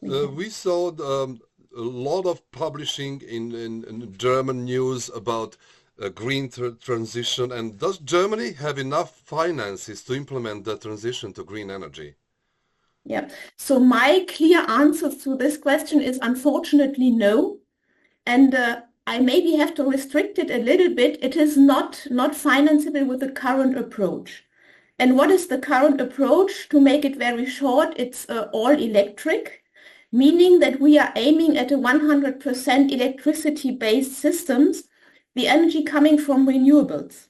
We saw a lot of publishing in German news about green transition. And does Germany have enough finances to implement the transition to green energy? Yeah. So my clear answer to this question is unfortunately no. And I maybe have to restrict it a little bit. It is not financeable with the current approach. And what is the current approach? To make it very short, it's all electric, meaning that we are aiming at a 100% electricity-based systems, the energy coming from renewables.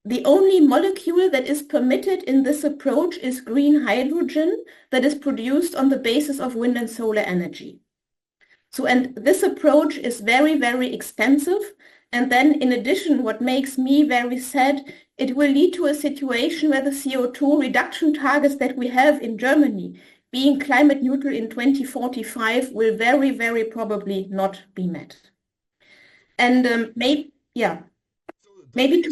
The only molecule that is permitted in this approach is green hydrogen that is produced on the basis of wind and solar energy. So, and this approach is very, very expensive. And then in addition, what makes me very sad, it will lead to a situation where the CO2 reduction targets that we have in Germany, being climate neutral in 2045, will very, very probably not be met. And maybe to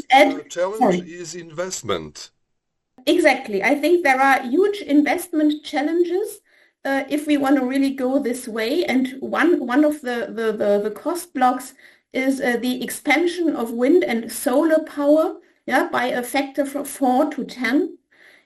add, the challenge is investment. Exactly. I think there are huge investment challenges if we want to really go this way. And one of the cost blocks is the expansion of wind and solar power, by a factor from 4 to 10.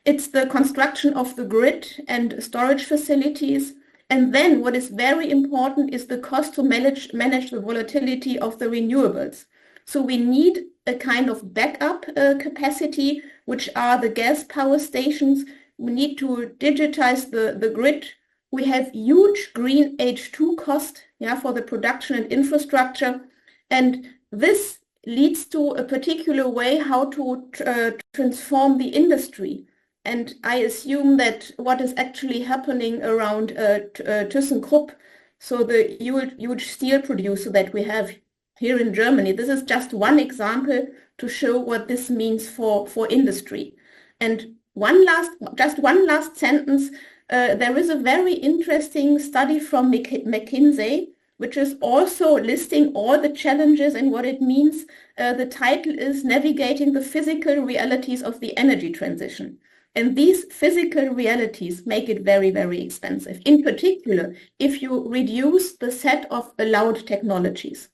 It's the construction of the grid and storage facilities. And then what is very important is the cost to manage the volatility of the renewables. So we need a kind of backup capacity, which are the gas power stations. We need to digitize the grid. We have huge green H2 cost for the production and infrastructure. And this leads to a particular way how to transform the industry. And I assume that what is actually happening around ThyssenKrupp, so the huge steel producer that we have here in Germany, this is just one example to show what this means for industry. And just one last sentence, there is a very interesting study from McKinsey, which is also listing all the challenges and what it means. The title is Navigating the Physical Realities of the Energy Transition. And these physical realities make it very, very expensive, in particular, if you reduce the set of allowed technologies.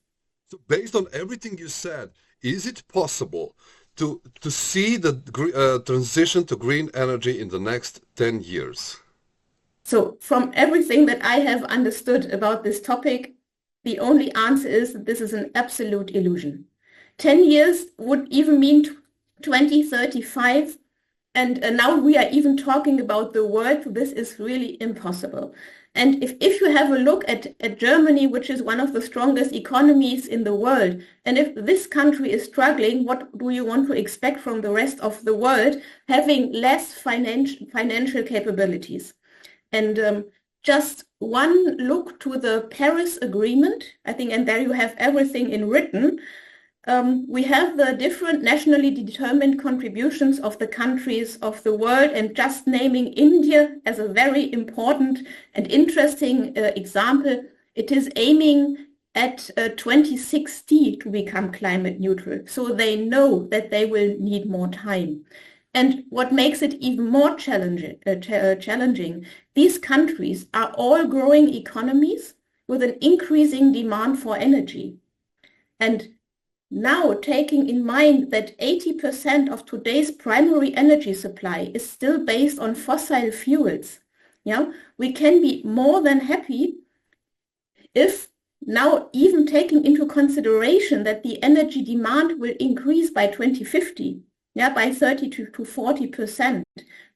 So based on everything you said, is it possible to see the transition to green energy in the next 10 years? So from everything that I have understood about this topic, the only answer is that this is an absolute illusion. 10 years would even mean 2035. And now we are even talking about the world. This is really impossible. And if you have a look at Germany, which is one of the strongest economies in the world, and if this country is struggling, what do you want to expect from the rest of the world, having less financial capabilities? And just one look to the Paris Agreement, I think, and there you have everything in written. We have the different nationally determined contributions of the countries of the world, and just naming India as a very important and interesting example, it is aiming at 2060 to become climate neutral. So they know that they will need more time. And what makes it even more challenging, these countries are all growing economies with an increasing demand for energy. And now, taking in mind that 80% of today's primary energy supply is still based on fossil fuels, we can be more than happy if now, even taking into consideration that the energy demand will increase by 2050, by 30 to 40%,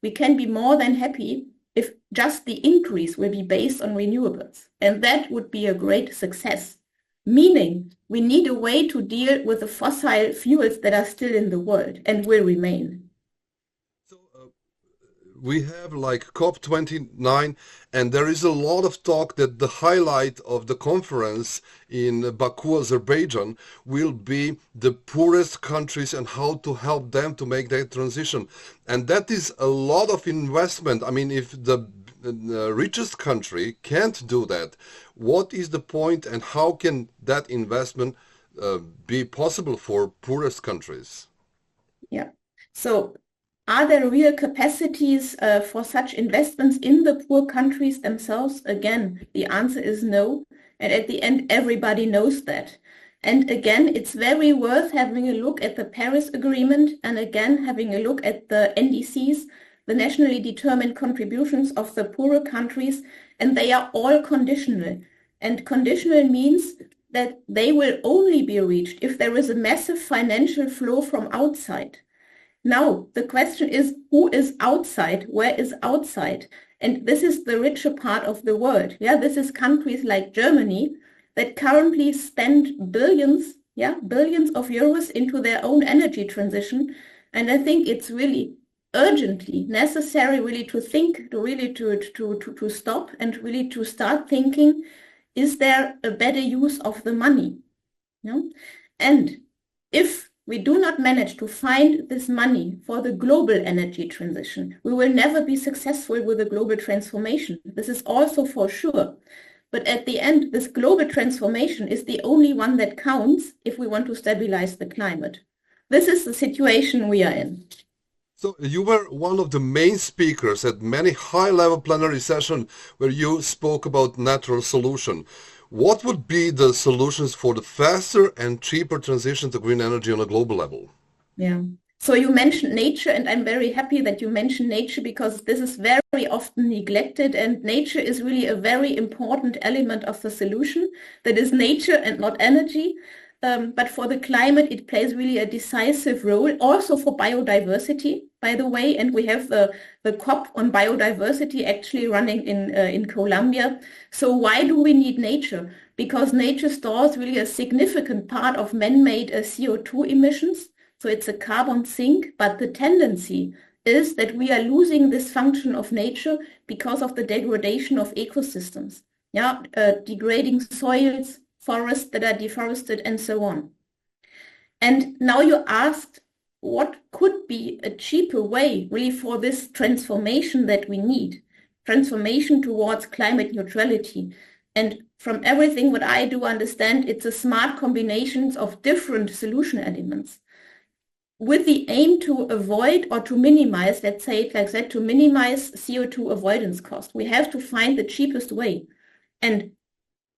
we can be more than happy if just the increase will be based on renewables. And that would be a great success. Meaning, we need a way to deal with the fossil fuels that are still in the world and will remain. So we have like COP29, and there is a lot of talk that the highlight of the conference in Baku, Azerbaijan, will be the poorest countries and how to help them to make that transition. And that is a lot of investment. I mean, if the richest country can't do that, what is the point, and how can that investment be possible for poorest countries? Yeah. So are there real capacities for such investments in the poor countries themselves? Again, the answer is no. And at the end, everybody knows that. And again, it's very worth having a look at the Paris Agreement and again, having a look at the NDCs, the nationally determined contributions of the poorer countries, and they are all conditional. And conditional means that they will only be reached if there is a massive financial flow from outside. Now, the question is, who is outside? Where is outside? And this is the richer part of the world. Yeah, this is countries like Germany that currently spend billions of euros into their own energy transition. And I think it's really urgently necessary really to think, to stop and really to start thinking, is there a better use of the money? Yeah? And if we do not manage to find this money for the global energy transition, we will never be successful with the global transformation. This is also for sure. But at the end, this global transformation is the only one that counts if we want to stabilize the climate. This is the situation we are in. So you were one of the main speakers at many high-level plenary sessions where you spoke about natural solution. What would be the solutions for the faster and cheaper transition to green energy on a global level? Yeah. So you mentioned nature, and I'm very happy that you mentioned nature because this is very often neglected, and nature is really a very important element of the solution. That is nature and not energy. But for the climate, it plays really a decisive role, also for biodiversity, by the way. And we have the COP on biodiversity actually running in Colombia. So why do we need nature? Because nature stores really a significant part of man-made CO2 emissions. So it's a carbon sink, but the tendency is that we are losing this function of nature because of the degradation of ecosystems. Yeah, degrading soils, forests that are deforested, and so on. And now you asked, what could be a cheaper way really for this transformation that we need, transformation towards climate neutrality? And from everything what I do understand, it's a smart combinations of different solution elements with the aim to avoid or to minimize, let's say it like that, to minimize CO2 avoidance cost. We have to find the cheapest way. And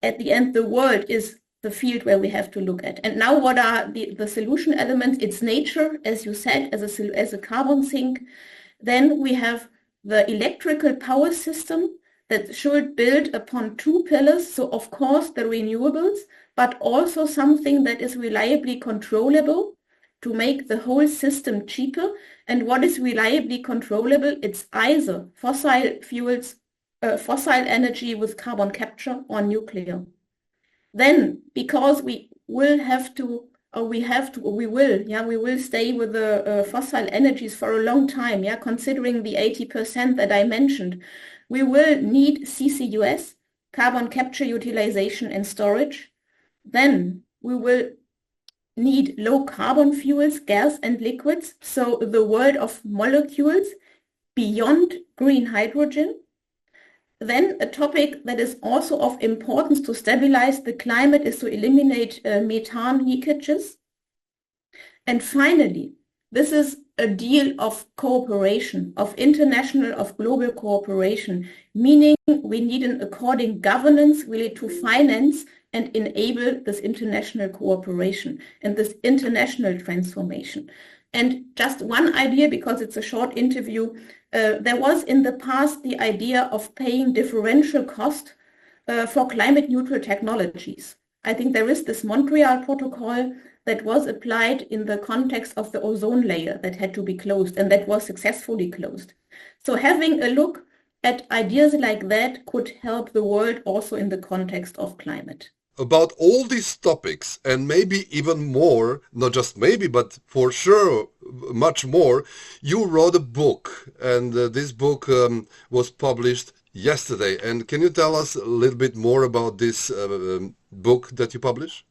at the end, the world is the field where we have to look at. And now what are the solution elements? It's nature, as you said, as a carbon sink. Then we have the electrical power system that should build upon two pillars. So of course the renewables, but also something that is reliably controllable to make the whole system cheaper. And what is reliably controllable? It's either fossil fuels, fossil energy with carbon capture or nuclear. Then, because we will stay with the fossil energies for a long time, considering the 80% that I mentioned, we will need CCUS, carbon capture, utilization and storage. Then we will need low carbon fuels, gas and liquids, so the world of molecules beyond green hydrogen. Then a topic that is also of importance to stabilize the climate is to eliminate methane leakages. And finally, this is a deal of cooperation, of global cooperation, meaning we need an according governance really to finance and enable this international cooperation and this international transformation. And just one idea, because it's a short interview, there was in the past the idea of paying differential cost for climate neutral technologies. I think there is this Montreal Protocol that was applied in the context of the ozone layer that had to be closed, and that was successfully closed. So having a look at ideas like that could help the world also in the context of climate. About all these topics, and maybe even more, not just maybe, but for sure much more, you wrote a book, and this book was published yesterday. And can you tell us a little bit more about this book that you published?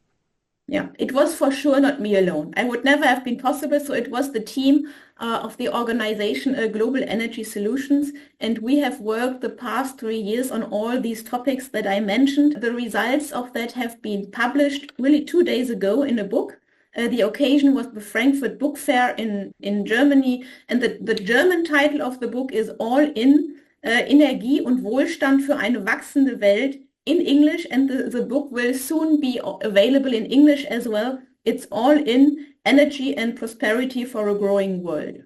Yeah, it was for sure not me alone. I would never have been possible. So it was the team of the organization Global Energy Solutions. And we have worked the past 3 years on all these topics that I mentioned. The results of that have been published really 2 days ago in a book. The occasion was the Frankfurt Book Fair in Germany, and the German title of the book is All in Energie und Wohlstand für eine wachsende Welt in English, and the book will soon be available in English as well. It's All in Energy and Prosperity for a Growing World.